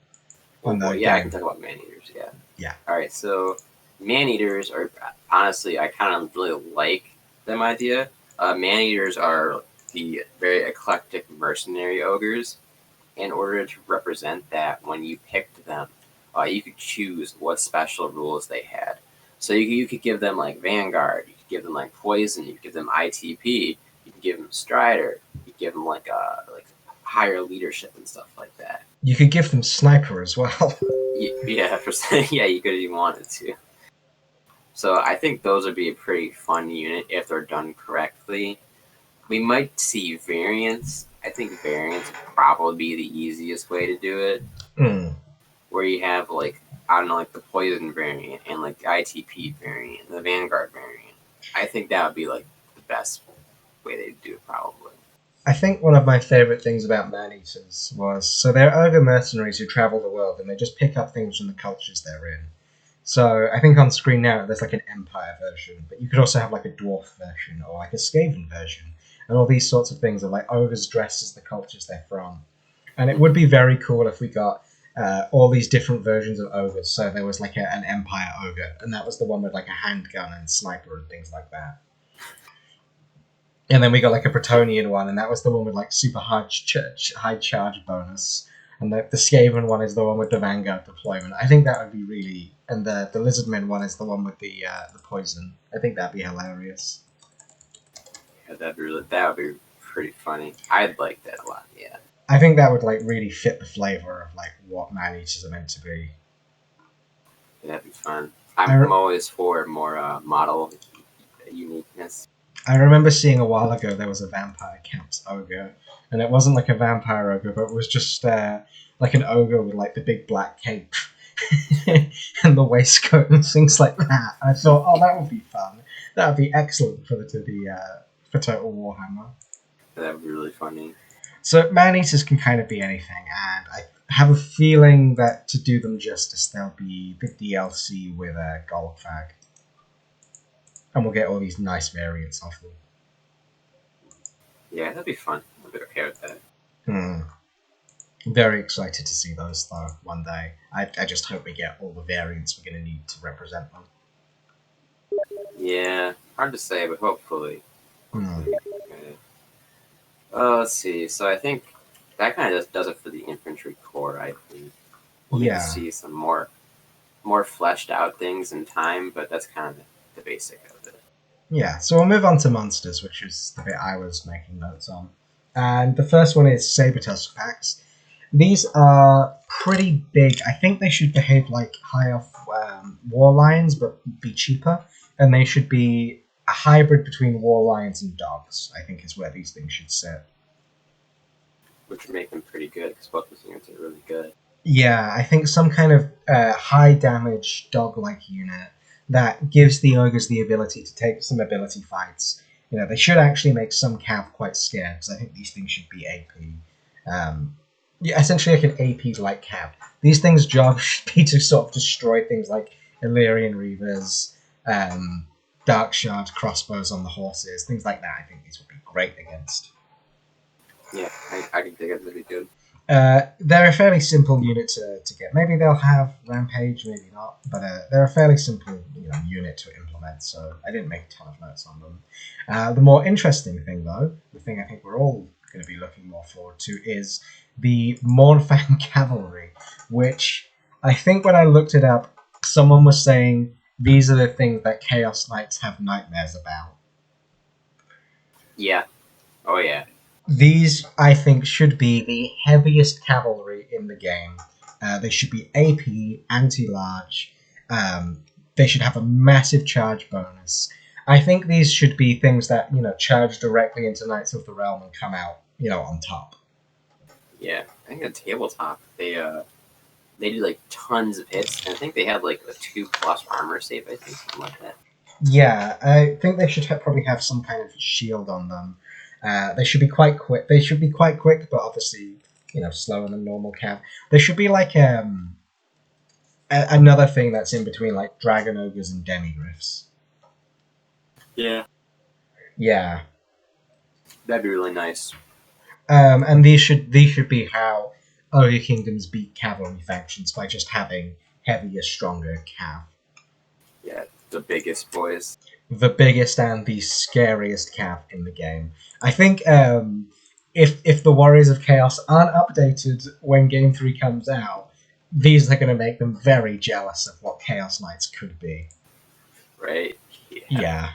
Oh on the boy, yeah, I can game? talk about man eaters. Yeah. Yeah. All right, so man eaters are honestly I kind of really like them idea. Man eaters are the very eclectic mercenary ogres. In order to represent that, when you picked them, you could choose what special rules they had. So you could give them like Vanguard, you could give them like Poison, you could give them ITP, you could give them Strider, you could give them like higher leadership and stuff like that. You could give them sniper as well. Yeah, yeah, you could if you wanted to. So I think those would be a pretty fun unit if they're done correctly. We might see variants. I think variants would probably be the easiest way to do it. Mm. Where you have like I don't know, like the poison variant and like the ITP variant, and the Vanguard variant. I think that would be like the best way to do it, probably. I think one of my favourite things about man eaters was so they're ogre mercenaries who travel the world and they just pick up things from the cultures they're in. So I think on screen now there's like an Empire version, but you could also have like a dwarf version or like a Skaven version, and all these sorts of things are like ogres dressed as the cultures they're from. And it would be very cool if we got all these different versions of ogres. So there was like an Empire ogre, and that was the one with like a handgun and sniper and things like that. And then we got like a Bretonian one, and that was the one with like super high charge bonus. And the Skaven one is the one with the Vanguard deployment. I think that would be really, and the Lizardmen one is the one with the poison. I think that'd be hilarious. Yeah, that would be pretty funny. I'd like that a lot. Yeah. I think that would like really fit the flavor of like what man eaters are meant to be. Yeah, that'd be fun. I, re- I'm always for more model uniqueness. I remember seeing a while ago there was a vampire count's ogre, and it wasn't like a vampire ogre, but it was just like an ogre with like the big black cape and the waistcoat and things like that. I thought, oh, that would be fun. That would be excellent for for Total Warhammer. That would be really funny. So man eaters can kind of be anything, and I have a feeling that to do them justice, there'll be the DLC with a Golgfag, and we'll get all these nice variants off them. Yeah, that'd be fun. I'd be okay with that. Hmm. Very excited to see those though one day. I just hope we get all the variants we're going to need to represent them. Yeah, hard to say, but hopefully. Hmm. Hopefully. Let's see. So I think that kind of just does it for the infantry corps. I think we'll need to Yeah. see some more fleshed out things in time, but that's kind of the basic of it. Yeah, so we'll move on to monsters, which is the bit I was making notes on. And the first one is Saber-Tusk packs. These are pretty big. I think they should behave like high-off war lions, but be cheaper. And they should be a hybrid between war lions and dogs, I think is where these things should sit. Which would make them pretty good, because both those units are really good. Yeah, I think some kind of high damage dog like unit that gives the ogres the ability to take some ability fights. You know, they should actually make some cav quite scared because I think these things should be AP. Yeah, essentially like an AP like cav. These things' job should be to sort of destroy things like Illyrian Reavers, Dark Shards, crossbows on the horses, things like that. I think these would be great against. Yeah, I think they're really good. They're a fairly simple unit to get. Maybe they'll have Rampage, maybe not, but they're a fairly simple unit to implement, so I didn't make a ton of notes on them. The more interesting thing, though, the thing I think we're all going to be looking more forward to, is the Mournfang Cavalry, which I think when I looked it up, someone was saying these are the things that Chaos Knights have nightmares about. Yeah. Oh, yeah. These, I think, should be the heaviest cavalry in the game. They should be AP, anti-large. They should have a massive charge bonus. I think these should be things that, charge directly into Knights of the Realm and come out, on top. Yeah, I think at tabletop, they did like tons of hits, and I think they had like a 2+ armor save, I think, something like that. Yeah, I think they should probably have some kind of shield on them. They should be quite quick. They should be quite quick, but obviously, slower than normal cav. They should be like another thing that's in between, like dragon ogres and demigryphs. Yeah, Yeah, that'd be really nice. And these should be how Ogre Kingdoms beat cavalry factions, by just having heavier, stronger cav. Yeah, the biggest boys. The biggest and the scariest cav in the game. I think if the Warriors of Chaos aren't updated when Game 3 comes out, these are going to make them very jealous of what Chaos Knights could be. Right? Yeah.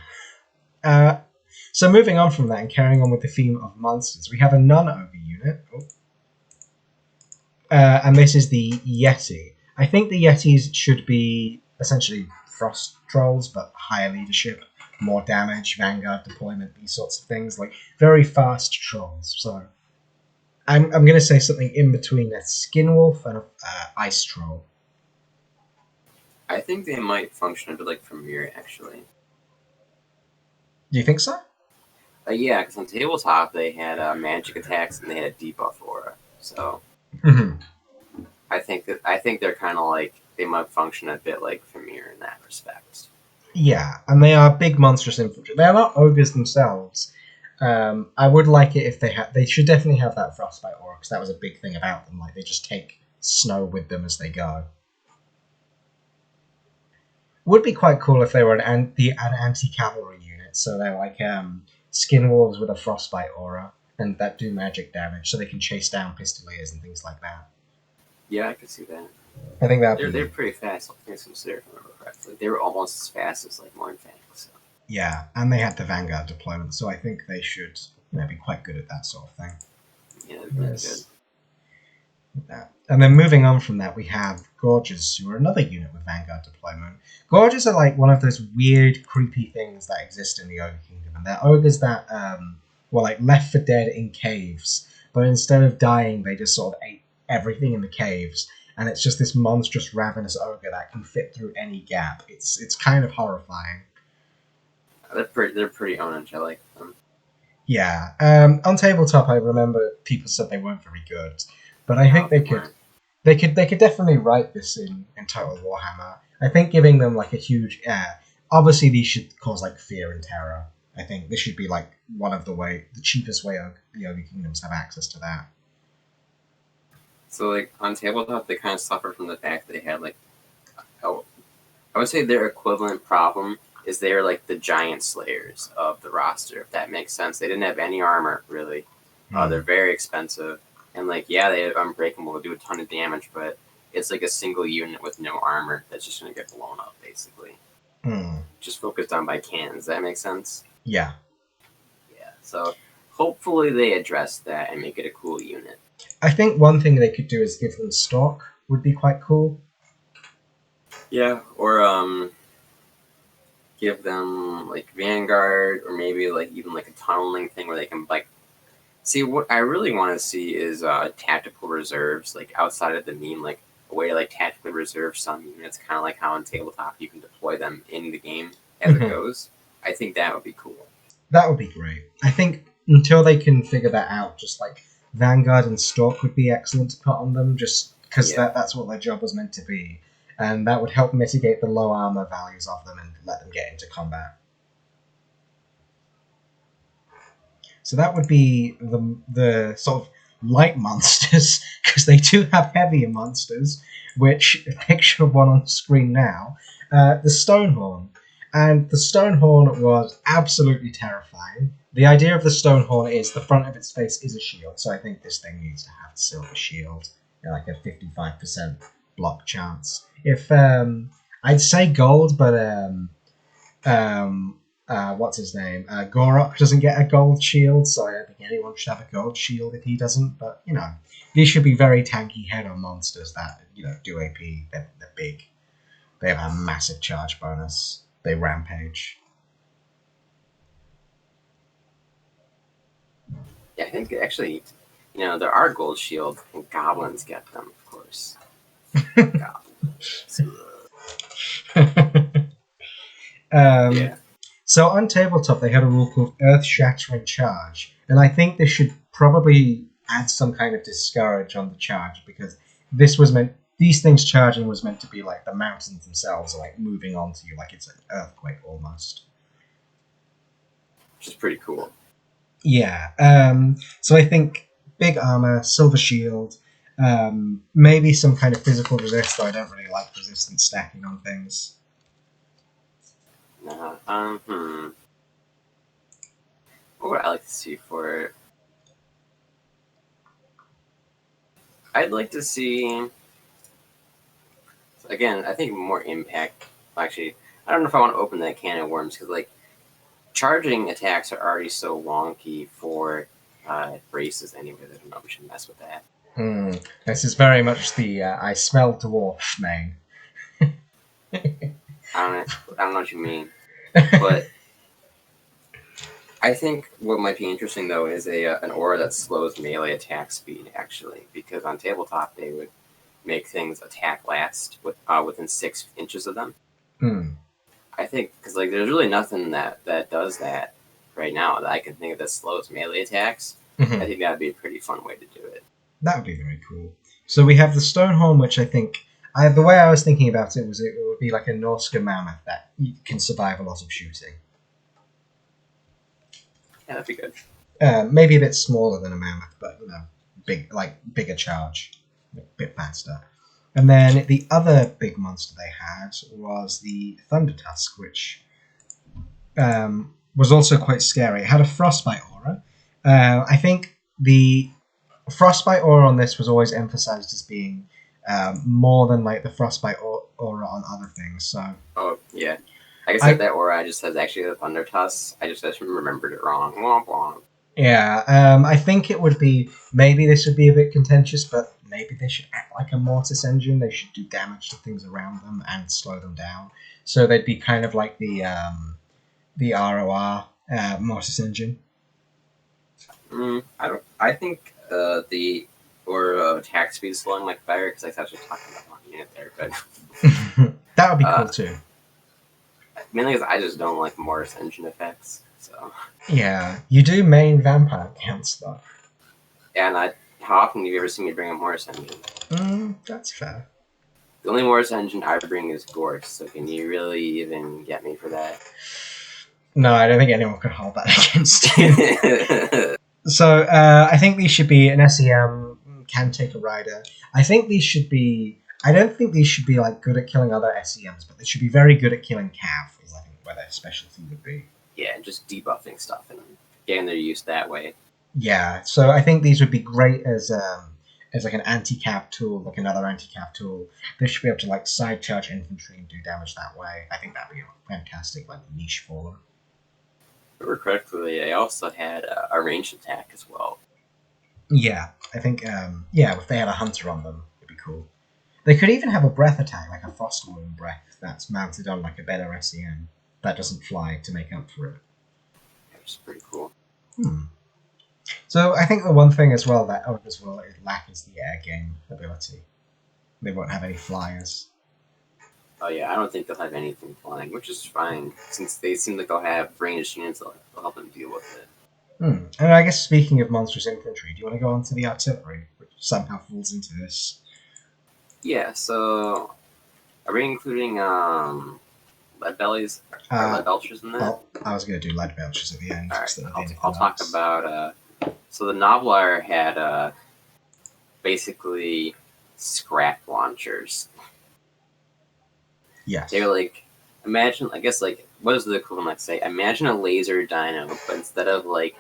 So moving on from that and carrying on with the theme of monsters, we have a non-ogre unit. And this is the Yeti. I think the Yetis should be essentially frost trolls, but higher leadership, more damage, vanguard deployment, these sorts of things, like very fast trolls. So I'm going to say something in between a skin wolf and a ice troll. I think they might function a bit like Premier, actually. Do you think so? Yeah, because on tabletop they had magic attacks and they had a debuff aura. So I think they're kind of like, they might function a bit like Premier in that respect. Yeah, and they are big monstrous infantry. They are not ogres themselves. I would like it if they should definitely have that frostbite aura, because that was a big thing about them. Like, they just take snow with them as they go. Would be quite cool if they were an anti-cavalry unit, so they're like skin wolves with a frostbite aura, and that do magic damage, so they can chase down pistoliers and things like that. Yeah, I could see that. I think they're pretty fast. I think if I remember correctly, they were almost as fast as like Mournfang. So. Yeah, and they had the vanguard deployment, so I think they should be quite good at that sort of thing. Yeah, really good. And then moving on from that, we have Gorges, who are another unit with vanguard deployment. Gorges are like one of those weird, creepy things that exist in the Ogre Kingdom, and they're ogres that were like left for dead in caves, but instead of dying, they just sort of ate everything in the caves, and it's just this monstrous, ravenous ogre that can fit through any gap. It's kind of horrifying. They're pretty unangelic. Yeah. On tabletop, I remember people said they weren't very good, but I think they could definitely write this in Total Warhammer. I think giving them like a huge obviously these should cause like fear and terror. I think this should be like one of the cheapest way the Ogre Kingdoms have access to that. So like on tabletop, they kind of suffer from the fact that they had like, I would say their equivalent problem is they're like the giant slayers of the roster, if that makes sense. They didn't have any armor really. They're very expensive. And like, yeah, they have unbreakable, do a ton of damage, but it's like a single unit with no armor that's just gonna get blown up, basically. Just focused on by cannons. Does that make sense? Yeah. Yeah. So hopefully they address that and make it a cool unit. I think one thing they could do is give them stock. Would be quite cool. Yeah, or give them like Vanguard, or maybe like even like a tunneling thing where they can like. See, what I really want to see is tactical reserves, like outside of the meme, like a way to like tactically reserve some units, kind of like how on tabletop you can deploy them in the game as it goes. I think that would be cool. That would be great. I think until they can figure that out, just like Vanguard and Stalk would be excellent to put on them, just because that's what their job was meant to be. And that would help mitigate the low armor values of them and let them get into combat. So that would be the sort of light monsters, because they do have heavier monsters, which picture one on the screen now. The Stonehorn. And the Stonehorn was absolutely terrifying. The idea of the Stonehorn is the front of its face is a shield, so I think this thing needs to have a silver shield, like a 55% block chance. If I'd say gold, but what's his name? Gorok doesn't get a gold shield, so I don't think anyone should have a gold shield if he doesn't. But these should be very tanky head-on monsters that do AP. They're big. They have a massive charge bonus. They rampage. Yeah, I think actually, there are gold shield, and goblins get them, of course. Goblins. Yeah. So on tabletop, they had a rule called Earth-Shattering Charge, and I think this should probably add some kind of discourage on the charge, because these things charging was meant to be like the mountains themselves are like moving onto you, like it's an earthquake almost. Which is pretty cool. Yeah. So I think big armor, silver shield, maybe some kind of physical resist, though I don't really like resistance stacking on things. What would I like to see for it? I'd like to see, again, I think more impact. Actually, I don't know if I want to open that can of worms, because like charging attacks are already so wonky for braces anyway. I don't know if we should mess with that. This is very much the I smell dwarf main. I don't know what you mean, but I think what might be interesting though is an aura that slows melee attack speed, actually, because on tabletop they would make things attack last within 6 inches of them. I think because like there's really nothing that does that right now that I can think of that slows melee attacks. I think that'd be a pretty fun way to do it. That would be very cool. So we have the Stonehorn, which I think the way I was thinking about it was it would be like a Norska mammoth that can survive a lot of shooting. Yeah, that'd be good. Maybe a bit smaller than a mammoth, but bigger charge, a bit faster. And then the other big monster they had was the Thunder Tusk, which was also quite scary. It had a frostbite aura. I think the frostbite aura on this was always emphasized as being more than like the frostbite aura on other things. So. Oh yeah. I guess that aura just says actually the Thunder Tusk. I just remembered it wrong. Womp womp. Yeah, I think it would be, maybe this would be a bit contentious, but maybe they should act like a Mortis engine. They should do damage to things around them and slow them down. So they'd be kind of like the ROR Mortis engine. I think the attack speed slowing like fire, because I was actually talking about one unit there, but that would be cool too. Mainly because I just don't like Mortis engine effects. So yeah, you do main vampire counts though. Yeah, and how often have you ever seen me bring a Mortis engine? That's fair. The only Mortis engine I bring is Gorse, so can you really even get me for that? No, I don't think anyone could hold that against you. So I think these should be an SEM, can take a rider. I think these should be. I don't think these should be like good at killing other SEMs, but they should be very good at killing Cav, is I think where their specialty would be. Yeah, just debuffing stuff and getting their use that way. Yeah, so I think these would be great as like an anti-cav tool, like another anti-cav tool. They should be able to like side charge infantry and do damage that way. I think that'd be a fantastic like niche for them. If I remember correctly, they also had a ranged attack as well. Yeah, I think yeah, if they had a hunter on them, it'd be cool. They could even have a breath attack, like a Frostmourne breath, that's mounted on like a better SEM that doesn't fly to make up for it. Which is pretty cool. So I think the one thing as well that Ogres will lack is the air game ability. They won't have any flyers. Oh yeah, I don't think they'll have anything flying, which is fine, since they seem like they'll have ranged units that'll help them deal with it. And I guess speaking of monstrous infantry, do you want to go on to the artillery, which somehow falls into this? Yeah, so are we including lead bellies or lead belchers in that? Well, I was going to do lead belchers at the end. All right, I'll talk about. So the Novelar had basically scrap launchers. Yes. They were like, imagine, I guess, like, what is the equivalent, let's say? Imagine a laser dino, but instead of, like,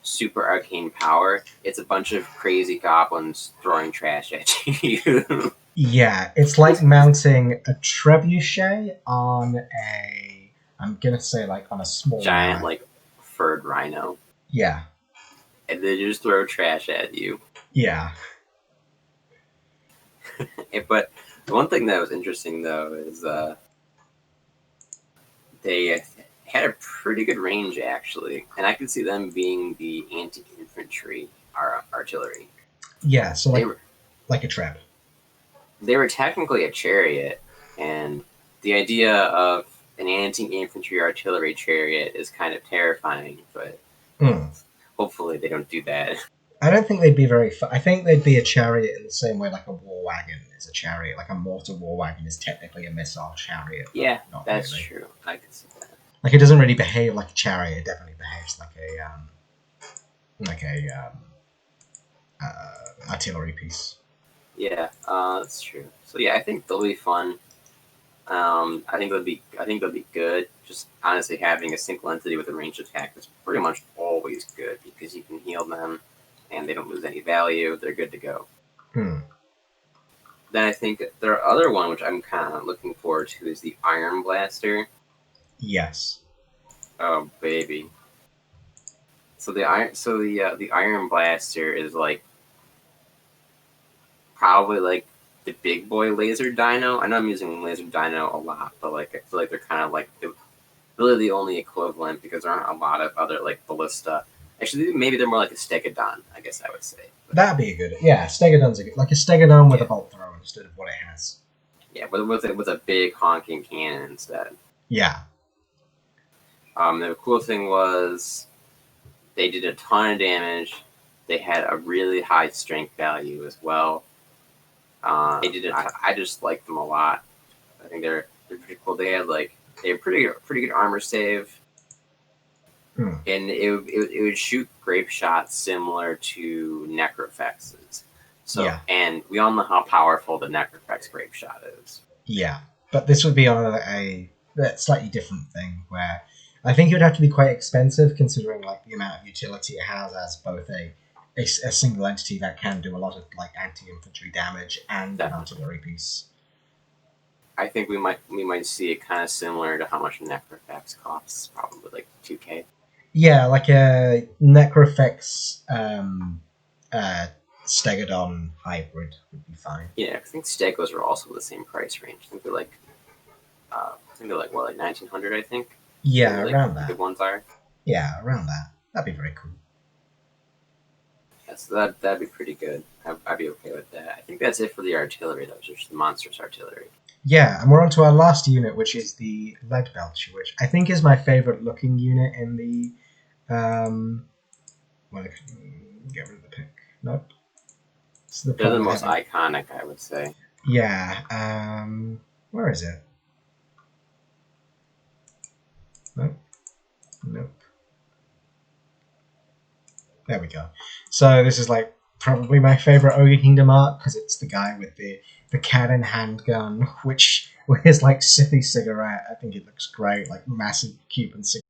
super arcane power, it's a bunch of crazy goblins throwing trash at you. Yeah, it's like mounting a trebuchet on a, I'm going to say, like, on a small giant, guy. like, furred rhino. Yeah. And they just throw trash at you. Yeah. But the one thing that was interesting, though, is they had a pretty good range, actually. And I could see them being the anti-infantry artillery. Yeah, so like a trap. They were technically a chariot, and the idea of an anti-infantry artillery chariot is kind of terrifying, but hopefully they don't do that. I don't think they'd be very I think they'd be a chariot in the same way like a war wagon is a chariot. Like a mortar war wagon is technically a missile chariot. Yeah, that's really true. I can see that. Like it doesn't really behave like a chariot. It definitely behaves like a artillery piece. Yeah, that's true. So yeah, I think they'll be fun. I think they'll be good. Just honestly, having a single entity with a ranged attack is pretty much always good because you can heal them, and they don't lose any value. They're good to go. Then I think their other one, which I'm kind of looking forward to, is the Iron Blaster. Yes. Oh baby. So the Iron Blaster is like probably like the big boy laser dino. I know I'm using laser dino a lot, but like I feel like they're kind of like really the only equivalent because there aren't a lot of other like ballista. Actually, maybe they're more like a Stegodon, I guess I would say. But that'd be a good. Yeah, Stegodon's a good, like a Stegodon with a bolt thrower instead of what it has. Yeah, but with a big honking cannon instead. Yeah. The cool thing was they did a ton of damage. They had a really high strength value as well. They did it. I just like them a lot. I think they're pretty cool. They had pretty good armor save, and it would shoot grape shots similar to Necrofex's. So yeah. And we all know how powerful the Necrofex grape shot is. Yeah, but this would be on a slightly different thing where I think it would have to be quite expensive considering like the amount of utility it has as both a single entity that can do a lot of like anti-infantry damage and an artillery piece. I think we might see it kind of similar to how much Necrofex costs, probably like $2,000. Yeah, like a Necrofex Stegodon hybrid would be fine. Yeah, I think Stegos are also the same price range. I think they're like what, like 1,900, I think. Yeah, around that. The good ones are. Yeah, around that. That'd be very cool. Yeah, so that'd be pretty good. I'd be okay with that. I think that's it for the artillery, though. Just the monstrous artillery. Yeah, and we're on to our last unit, which is the Lead Belcher, which I think is my favorite looking unit in the. Well, get rid of the pick. Nope. They're the most iconic, I would say. Yeah. Where is it? Nope. There we go. So this is like probably my favorite Ogre Kingdom art because it's the guy with the cannon handgun, which with his like silly cigarette. I think it looks great, like massive Cuban cigarette.